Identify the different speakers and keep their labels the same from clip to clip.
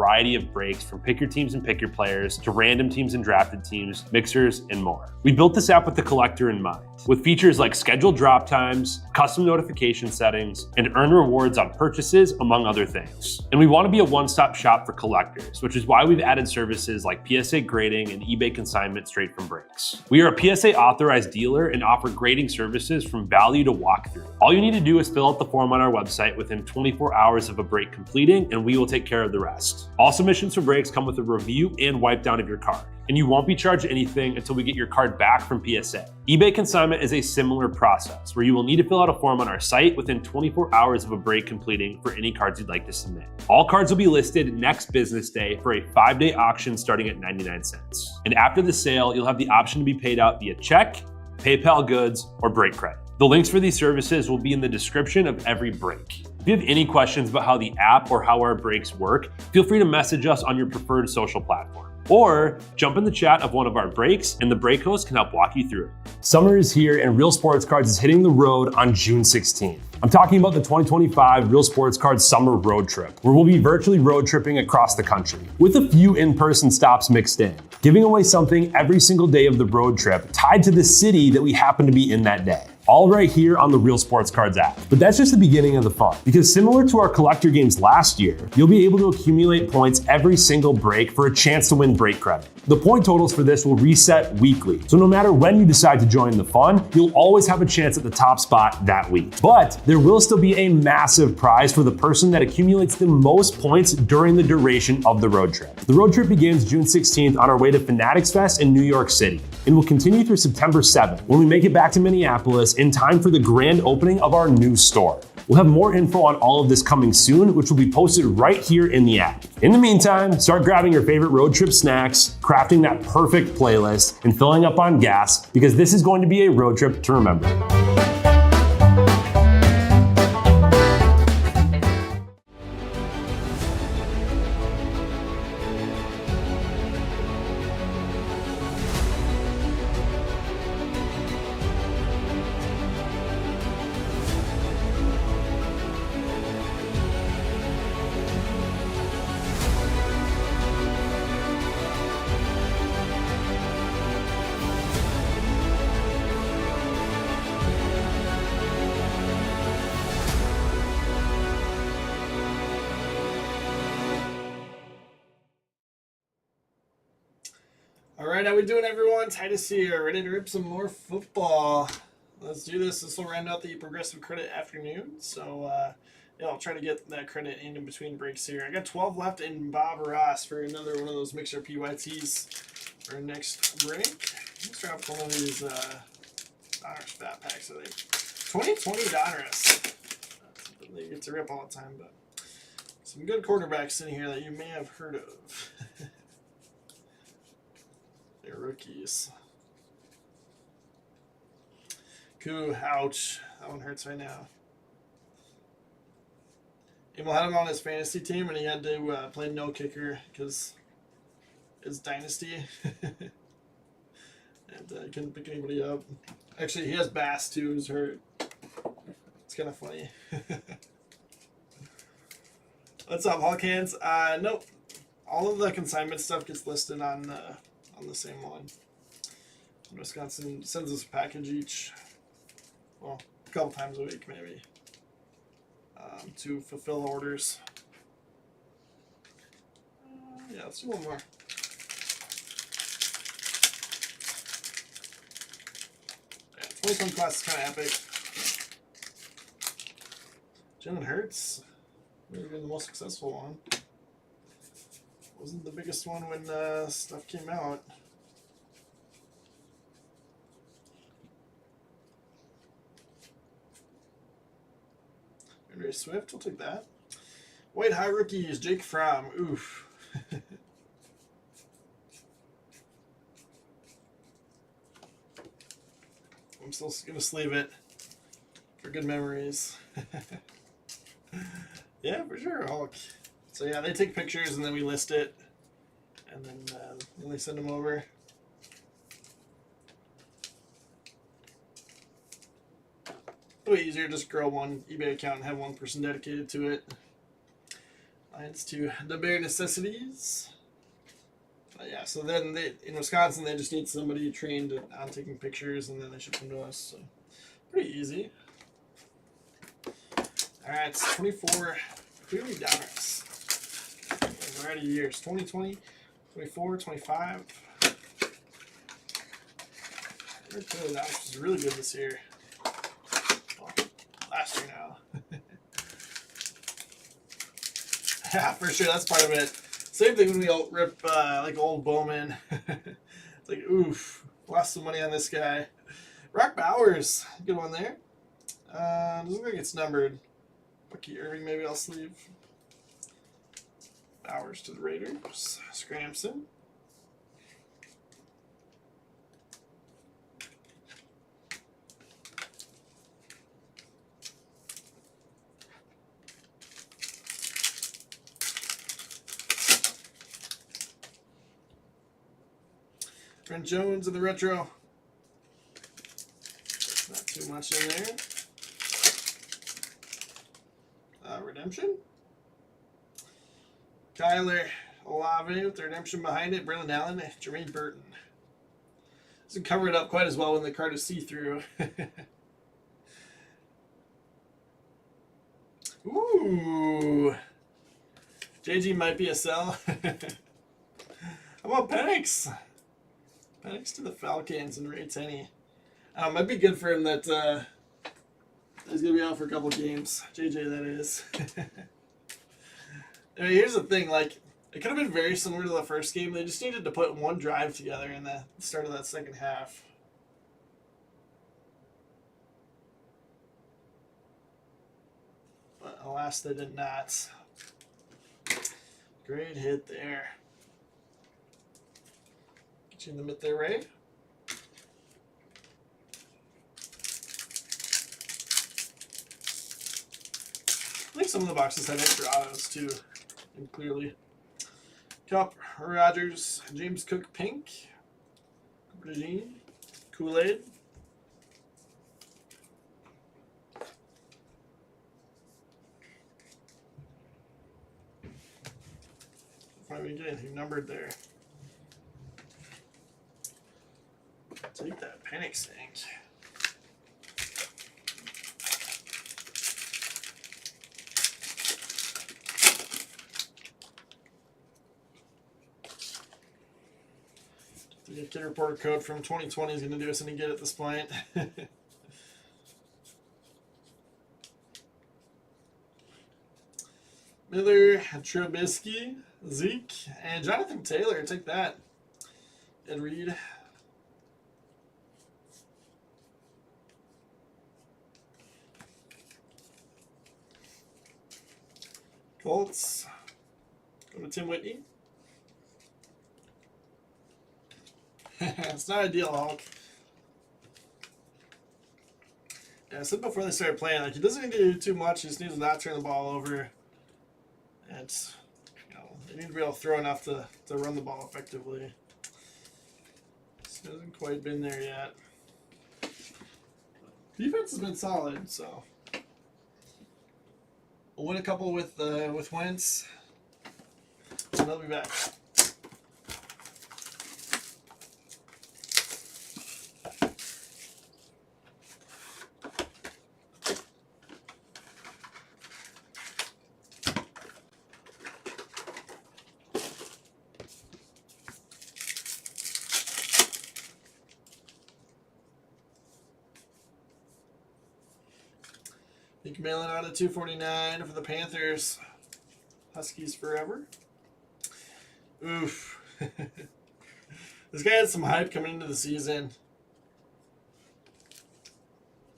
Speaker 1: variety of brakes from pick your teams and pick your players to random teams and drafted teams, mixers, and more. We built this app with the collector in mind, with features like scheduled drop times, custom notification settings, and earn rewards on purchases, among other things. And we want to be a one-stop shop for collectors, which is why we've added services like PSA grading and eBay consignment straight from Brakes. We are a PSA authorized dealer and offer grading services from value to walkthrough. All you need to do is fill out the form on our website within 24 hours of a break completing, and we will take care of the rest. All submissions for Brakes come with a review and wipe down of your card, and you won't be charged anything until we get your card back from PSA. eBay consignment is a similar process where you will need to fill out a form on our site within 24 hours of a break completing for any cards you'd like to submit. All cards will be listed next business day for a 5-day auction starting at 99 cents. And after the sale, you'll have the option to be paid out via check, PayPal goods, or break credit. The links for these services will be in the description of every break. If you have any questions about how the app or how our breaks work, feel free to message us on your preferred social platform. Or jump in the chat of one of our breaks and the break host can help walk you through it. Summer is here and Real Sports Cards is hitting the road on June 16th. I'm talking about the 2025 Real Sports Cards Summer Road Trip, where we'll be virtually road tripping across the country, with a few in-person stops mixed in, giving away something every single day of the road trip tied to the city that we happen to be in that day. All right here on the Real Sports Cards app. But that's just the beginning of the fun, because similar to our collector games last year, you'll be able to accumulate points every single break for a chance to win break credit. The point totals for this will reset weekly, so no matter when you decide to join the fun, you'll always have a chance at the top spot that week. But there will still be a massive prize for the person that accumulates the most points during the duration of the road trip. The road trip begins June 16th on our way to Fanatics Fest in New York City, and will continue through September 7th when we make it back to Minneapolis in time for the grand opening of our new store. We'll have more info on all of this coming soon, which will be posted right here in the app. In the meantime, start grabbing your favorite road trip snacks, crafting that perfect playlist, and filling up on gas, because this is going to be a road trip to remember.
Speaker 2: All right, how we doing, everyone? Titus here, ready to rip some more football. Let's do this. This will round out the progressive credit afternoon. So, yeah, I'll try to get that credit in between breaks here. I got 12 left in Bob Ross for another one of those mixer PYTs for next break. Let's drop one of these Donruss fat packs, I think. 2020 Donruss. Something they get to rip all the time, but some good quarterbacks in here that you may have heard of. They're rookies. Koo, ouch. That one hurts right now. Emil had him on his fantasy team, and he had to play no kicker because it's dynasty. And he couldn't pick anybody up. Actually, he has Bass, too, who's hurt. It's kind of funny. What's up, Hulk Hands? Nope. All of the consignment stuff gets listed on the same one. Wisconsin sends us a package each, well, a couple times a week maybe, to fulfill orders. Yeah, let's do one more. Yeah, 2020 class is kind of epic. Jalen Hurts, maybe been the most successful one. Wasn't the biggest one when stuff came out. Andre Swift, we'll take that. White high rookies, Jake Fromm. Oof. I'm still gonna sleeve it for good memories. Yeah, for sure, Hulk. So yeah, they take pictures and then we list it, and then they send them over. Way easier, just grow one eBay account and have one person dedicated to it. Lines to the bare necessities. Yeah, so then in Wisconsin, they just need somebody trained on taking pictures, and then they ship them to us. So pretty easy. All right, it's 24 clearly Downers. Variety of years: 2020, 24, 25. Clearly Downers was really good this year. Well, last year now. Yeah, for sure. That's part of it. Same thing when we rip like old Bowman. It's like, oof, lost some money on this guy. Brock Bowers, good one there. Doesn't look like it's numbered. Bucky Irving, maybe I'll sleeve. Bowers to the Raiders. Scramson. Brent Jones of the retro. Not too much in there. Redemption. Kyler Olave with the redemption behind it. Braylon Allen, Jermaine Burton. Doesn't cover it up quite as well when the card is see-through. Ooh. JG might be a sell. How about Penix? Penix to the Falcons and Ray Tenney. Might be good for him that he's going to be out for a couple games. JJ, that is. I mean, here's the thing. Like, it could have been very similar to the first game. They just needed to put one drive together in the start of that second half. But alas, they did not. Great hit there. Get you in the mid there, Ray. I think some of the boxes had extra autos too, and clearly. Cup, Rogers, James Cook, Pink, Regine, Kool-Aid. If I even get anything numbered there. Take that Penix thing. The kid reporter code from 2020 is going to do us any good at this point. Miller, Trubisky, Zeke, and Jonathan Taylor. Take that. Ed Reed. Colts. Go to Tim Whitney. It's not ideal, Hulk. Yeah, I said before they started playing, like, he doesn't need to do too much. He just needs to not turn the ball over. And, you know, they need to be able to throw enough to run the ball effectively. This hasn't quite been there yet. Defense has been solid, so we'll win a couple with Wentz, and they'll be back. Nick Malin out of 249 for the Panthers. Huskies forever. Oof. This guy had some hype coming into the season.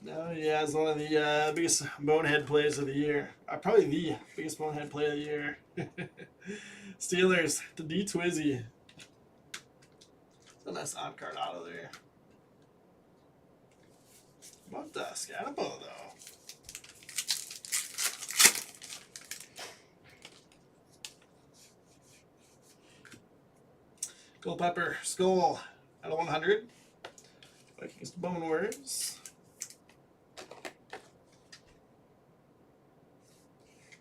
Speaker 2: Now he has one of the biggest bonehead plays of the year. Probably the biggest bonehead play of the year. Steelers to D Twizzy. It's a nice on card out of there. What the Scatabo though? Culpepper, Skull out of 100. Vikings to Bone Words.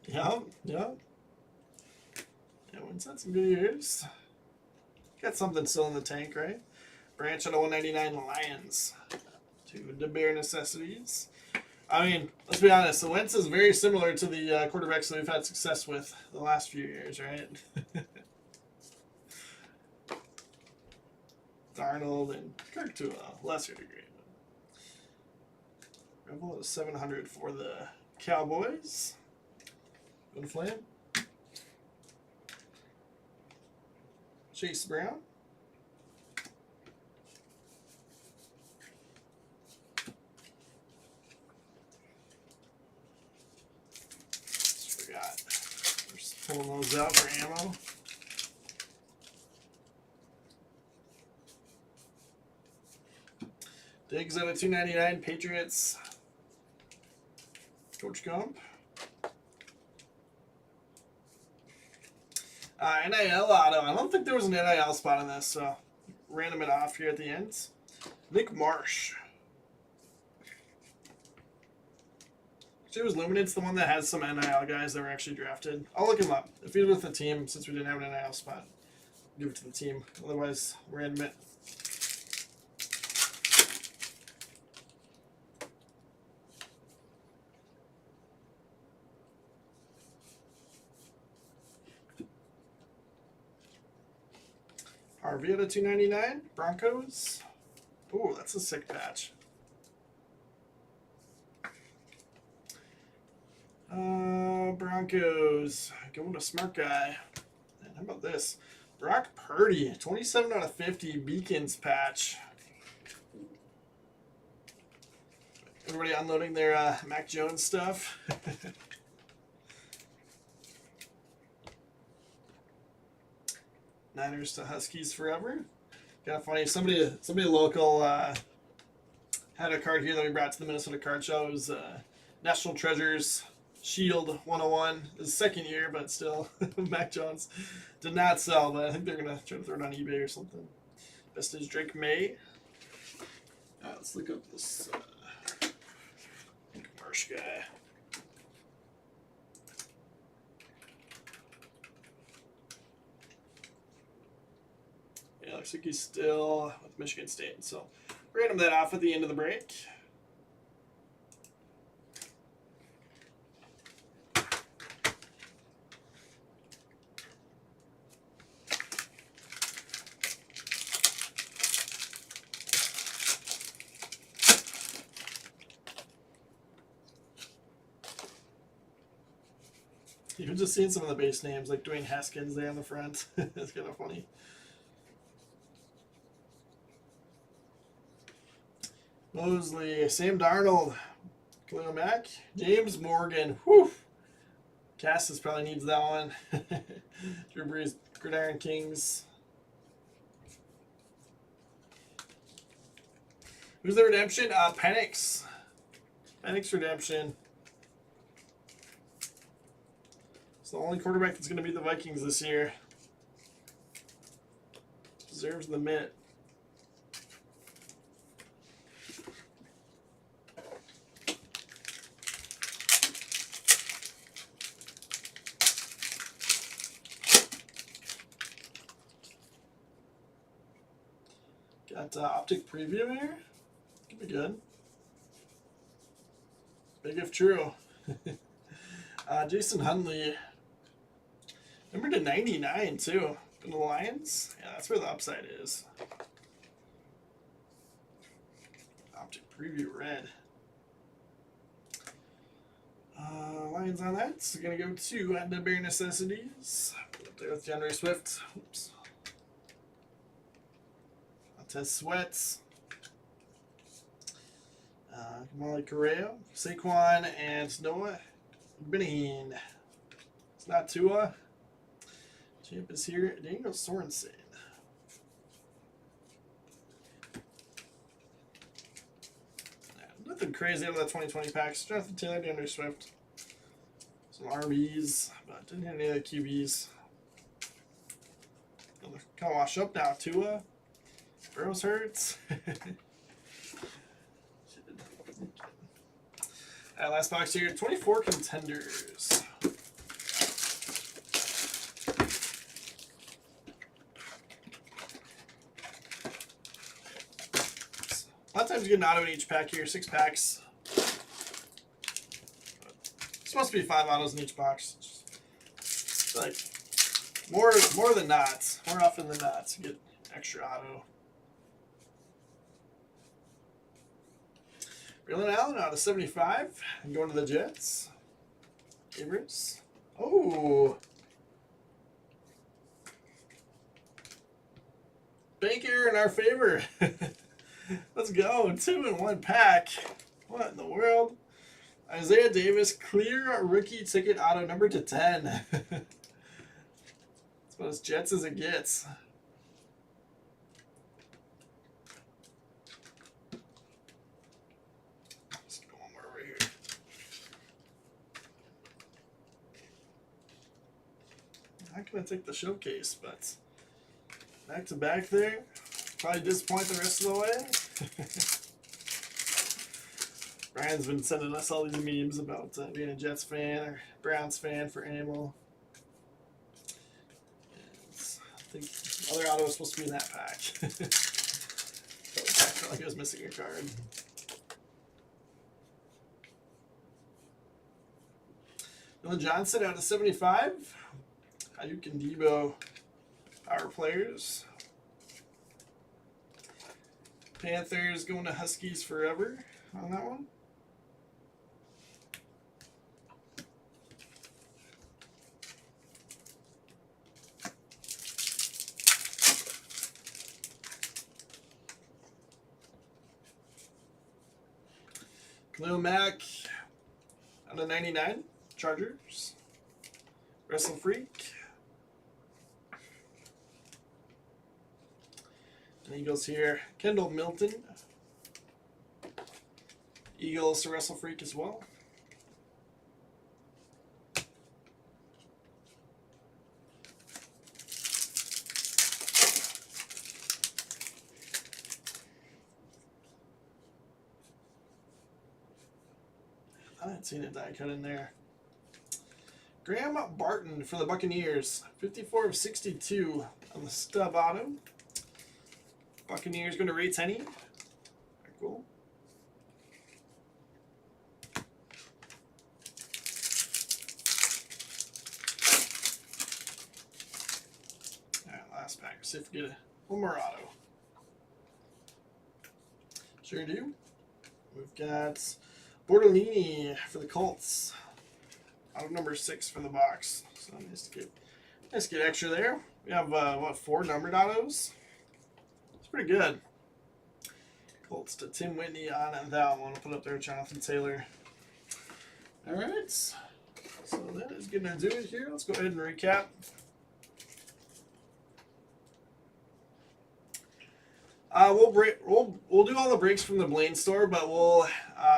Speaker 2: Yep. Wentz had some good years. Got something still in the tank, right? Branch out of 199 Lions to the bare necessities. I mean, let's be honest. The Wentz is very similar to the quarterbacks that we've had success with the last few years, right? Darnold and Kirk to a lesser degree. Rebel is 700 for the Cowboys. Good flame. Chase Brown. Just forgot. We're just pulling those out for ammo. Diggs out of 299, Patriots. Coach Gump. NIL auto. I don't think there was an NIL spot on this, so random it off here at the end. Nick Marsh. Actually, it was Luminance, the one that has some NIL guys that were actually drafted. I'll look him up. If he's with the team, since we didn't have an NIL spot, give it to the team. Otherwise, random it. Harvey at a 299. Broncos. Ooh, that's a sick patch. Broncos. Going to smart guy. And how about this? Brock Purdy. 27 out of 50. Beacons patch. Everybody unloading their Mac Jones stuff. Niners to Huskies forever. Kind of funny. Somebody local had a card here that we brought to the Minnesota Card Show. It was National Treasures Shield 101. His second year, but still, Mac Jones did not sell. But I think they're gonna try to throw it on eBay or something. Best is Drake May. Let's look up this Marsh guy. Yeah, looks like he's still with Michigan State. So, random that off at the end of the break. You're just seeing some of the base names, like Dwayne Haskins there on the front. That's kind of funny. Mosley, Sam Darnold, Khalil Mack, James Morgan. Whew. Cassis probably needs that one. Drew Brees, Gridiron Kings. Who's the redemption? Penix. Penix redemption. It's the only quarterback that's going to beat the Vikings this year. Deserves the mitt. Got optic preview here. Could be good. Big if true. Jason Hundley. Number to 99 too. In the Lions. Yeah, that's where the upside is. Optic preview red. Lions on that. So gonna go to the bare necessities. Put up there with DeAndre Swift. Oops. Montez Sweats. Kamali Correa, Saquon, and Noah Beniheen. It's not Tua. Champ is here. Daniel Sorensen. Nothing crazy out of that 2020 packs. Jonathan Taylor, DeAndre Swift. Some RBs, but didn't hit any of the QBs. Kind of wash up now. Tua. Burrow's hurts. Last box here, 24 contenders. A lot of times you get an auto in each pack here, 6 packs. It's supposed to be 5 autos in each box. It's like more than not, more often than not, you get extra auto. Braylon Allen out of 75 and going to the Jets. Abrams. Oh. Baker in our favor. Let's go. 2 in 1 pack. What in the world? Isaiah Davis, clear rookie ticket auto number to 10. That's about as Jets as it gets. Let's go one more over here. Not going to take the showcase, but back to back there. Probably disappoint the rest of the way. Brian's been sending us all these memes about being a Jets fan or Browns fan for Amel. I think the other auto was supposed to be in that pack. I felt like I was missing a card. Dylan Johnson out of 75. Ayuk and Debo, power players. Panthers going to Huskies forever on that one. Khalil Mack out of 99, Chargers. Wrestle Freak. And Eagles here, Kendall Milton. Eagles to Wrestle Freak as well. I hadn't seen a die cut in there. Graham Barton for the Buccaneers. 54 of 62 on the stub auto. Buccaneers going to Ray Tenney. Very cool. Alright, last pack. See if we get one more auto. Sure do. We've got Bortolini for the Colts. Auto number 6 for the box. So nice to get extra there. We have what, 4 numbered autos? It's pretty good. Colts to Tim Whitney on that one. I'll put up there Jonathan Taylor. Alright. So that is gonna do it here. Let's go ahead and recap. We'll do all the breaks from the Blaine store, but we'll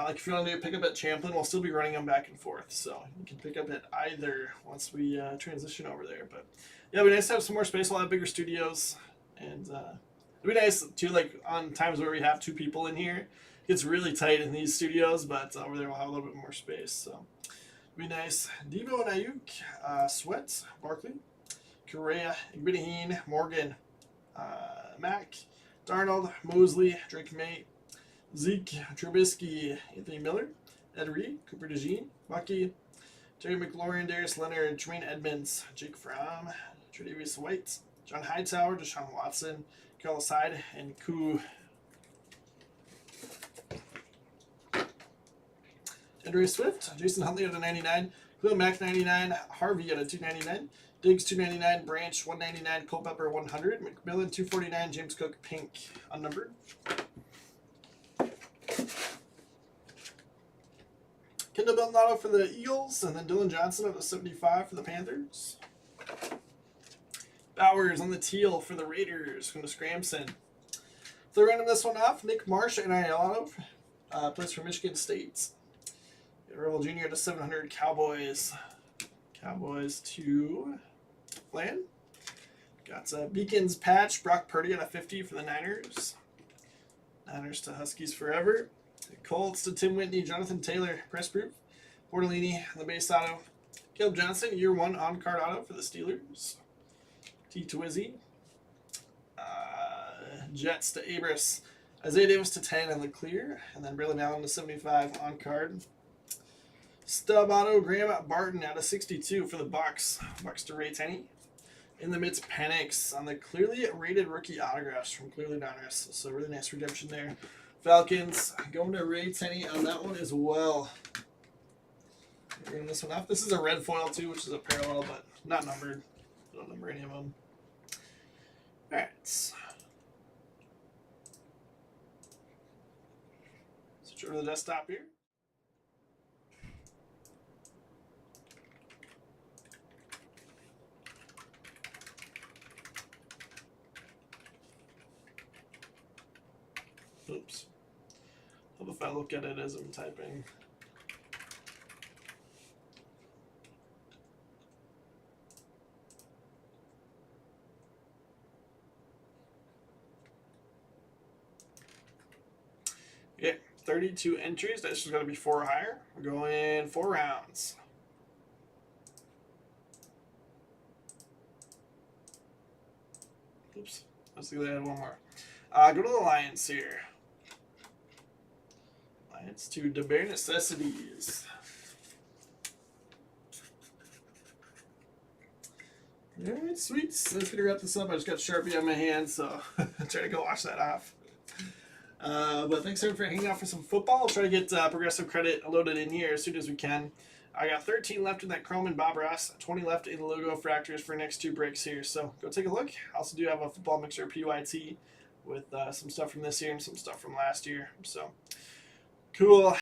Speaker 2: like if you want to do a pickup at Champlin, we'll still be running them back and forth, so you can pick up at either once we transition over there. But yeah, it'd be nice to have some more space. We'll have bigger studios, and it'd be nice too, like on times where we have 2 people in here. It gets really tight in these studios, but over there we'll have a little bit more space, so it'd be nice. Debo and Ayuk, Sweat, Barkley, Correa, Igbinahine, Morgan, Mack, Darnold, Mosley, Drake May, Zeke, Trubisky, Anthony Miller, Ed Reed, Cooper DeJean, Bucky, Terry McLaurin, Darius Leonard, Jermaine Edmonds, Jake Fromm, Tre'Davious White, John Hightower, Deshaun Watson, Carlos Hyde, and Koo. Andrew Swift, Jason Huntley out of 99, Khalil Mack 99, Harvey out of 299, Diggs 299, Branch 199, Culpepper 100, McMillan 249, James Cook pink unnumbered. Kendall Beltonado for the Eagles, and then Dylan Johnson out of 75 for the Panthers. Bowers on the teal for the Raiders, going to Scramson. So random this one off, Nick Marsh and NIL auto, plays for Michigan State. Rebel Jr. to 700, Cowboys. Cowboys to Flan. Got Beacons patch, Brock Purdy on a 50 for the Niners. Niners to Huskies forever. Colts to Tim Whitney, Jonathan Taylor, press proof. Bortolini, the base auto. Caleb Johnson, year 1 on-card auto for the Steelers. T. Twizzy. Jets to Abris. Isaiah Davis to 10 in the clear, and then Braylon Allen to 75 on card. Stub auto Graham Barton out of 62 for the Bucks. Bucks to Ray Tenney. In the midst, Penix on the clearly rated rookie autographs from Clearly Donruss. So really nice redemption there. Falcons going to Ray Tenney on that one as well. Bringing this one off. This is a red foil too, which is a parallel, but not numbered. Don't number any of them. All right. Switch over to the desktop here. Oops. How if I look at it as I'm typing? Yeah, 32 entries. That's just going to be 4 higher. We're going 4 rounds. Oops. Let's see if I had one more. Go to the Lions here. Lions to the Bare Necessities. All right, sweet. Let's get to wrap this up. I just got Sharpie on my hand, so I'm trying to go wash that off. But thanks everyone for hanging out for some football. I'll try to get Progressive Credit loaded in here as soon as we can. I got 13 left in that Chrome and Bob Ross, 20 left in the logo fractors for next 2 breaks here. So go take a look. I also do have a football mixer PYT with some stuff from this year and some stuff from last year. So cool.